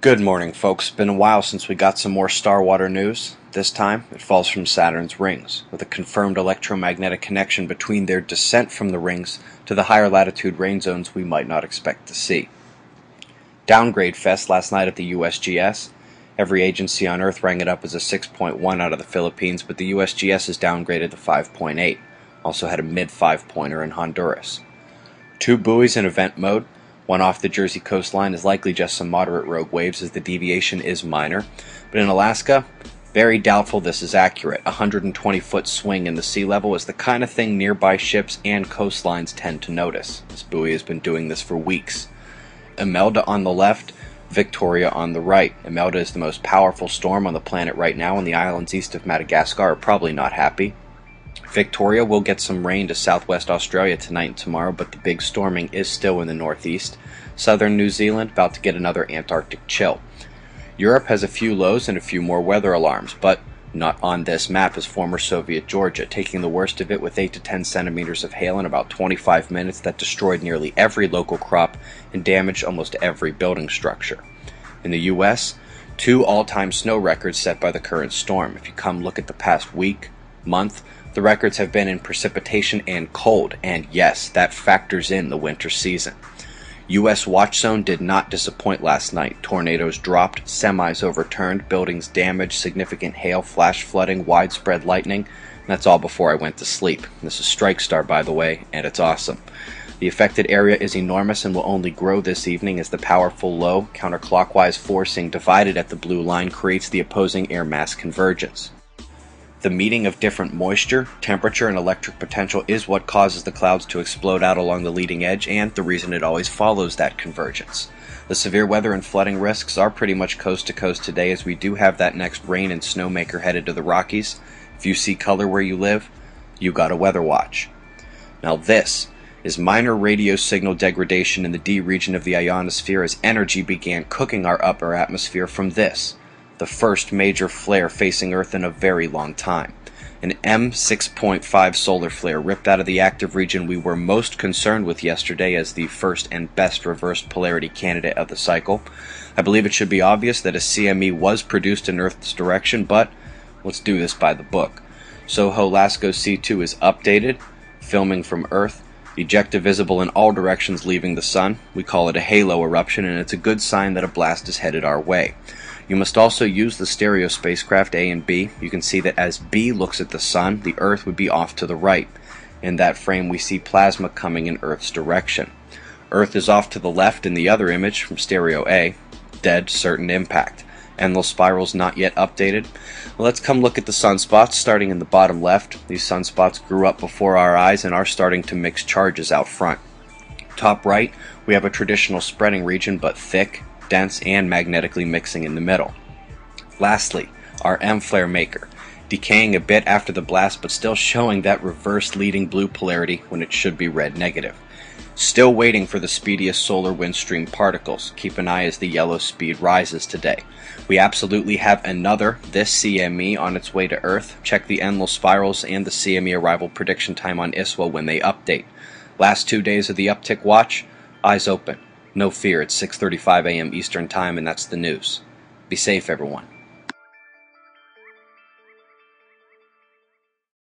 Good morning, folks. Been a while since we got some more Starwater news. This time, it falls from Saturn's rings, with a confirmed electromagnetic connection between their descent from the rings to the higher latitude rain zones we might not expect to see. Downgrade fest last night at the USGS. Every agency on Earth rang it up as a 6.1 out of the Philippines, but the USGS is downgraded to 5.8. Also had a mid-5-pointer in Honduras. 2 buoys in event mode. One off the Jersey coastline is likely just some moderate rogue waves as the deviation is minor. But in Alaska, very doubtful this is accurate. A 120-foot swing in the sea level is the kind of thing nearby ships and coastlines tend to notice. This buoy has been doing this for weeks. Imelda on the left, Victoria on the right. Imelda is the most powerful storm on the planet right now, and the islands east of Madagascar are probably not happy. Victoria will get some rain to southwest Australia tonight and tomorrow, but the big storming is still in the northeast. Southern New Zealand about to get another Antarctic chill. Europe has a few lows and a few more weather alarms, but not on this map is former Soviet Georgia, taking the worst of it with 8 to 10 centimeters of hail in about 25 minutes that destroyed nearly every local crop and damaged almost every building structure. In the U.S., 2 all-time snow records set by the current storm. If you come look at the past week, month, the records have been in precipitation and cold, and yes, that factors in the winter season. U.S. watch zone did not disappoint last night. Tornadoes dropped, semis overturned, buildings damaged, significant hail, flash flooding, widespread lightning. And that's all before I went to sleep. This is Strike Star, by the way, and it's awesome. The affected area is enormous and will only grow this evening as the powerful low, counterclockwise forcing divided at the blue line creates the opposing air mass convergence. The meeting of different moisture, temperature, and electric potential is what causes the clouds to explode out along the leading edge, and the reason it always follows that convergence. The severe weather and flooding risks are pretty much coast to coast today, as we do have that next rain and snowmaker headed to the Rockies. If you see color where you live, you got a weather watch. Now this is minor radio signal degradation in the D region of the ionosphere as energy began cooking our upper atmosphere from this, the first major flare facing Earth in a very long time. An M6.5 solar flare ripped out of the active region we were most concerned with yesterday as the first and best reversed polarity candidate of the cycle. I believe it should be obvious that a CME was produced in Earth's direction, but let's do this by the book. Soho Lasco C2 is updated, filming from Earth, ejecta visible in all directions leaving the sun. We call it a halo eruption, and it's a good sign that a blast is headed our way. You must also use the stereo spacecraft A and B. You can see that as B looks at the sun, the Earth would be off to the right. In that frame we see plasma coming in Earth's direction. Earth is off to the left in the other image from stereo A. Dead certain impact. Endless spirals not yet updated. Well, let's come look at the sunspots starting in the bottom left. These sunspots grew up before our eyes and are starting to mix charges out front. Top right, we have a traditional spreading region, but thick, dense, and magnetically mixing in the middle. Lastly, our M flare maker, decaying a bit after the blast but still showing that reverse leading blue polarity when it should be red negative. Still waiting for the speediest solar wind stream particles. Keep an eye as the yellow speed rises today. We absolutely have another, this CME, on its way to Earth. Check the endless spirals and the CME arrival prediction time on ISWA when they update. Last 2 days of the uptick watch, eyes open. No fear, it's 6:35 a.m. Eastern Time, and that's the news. Be safe, everyone.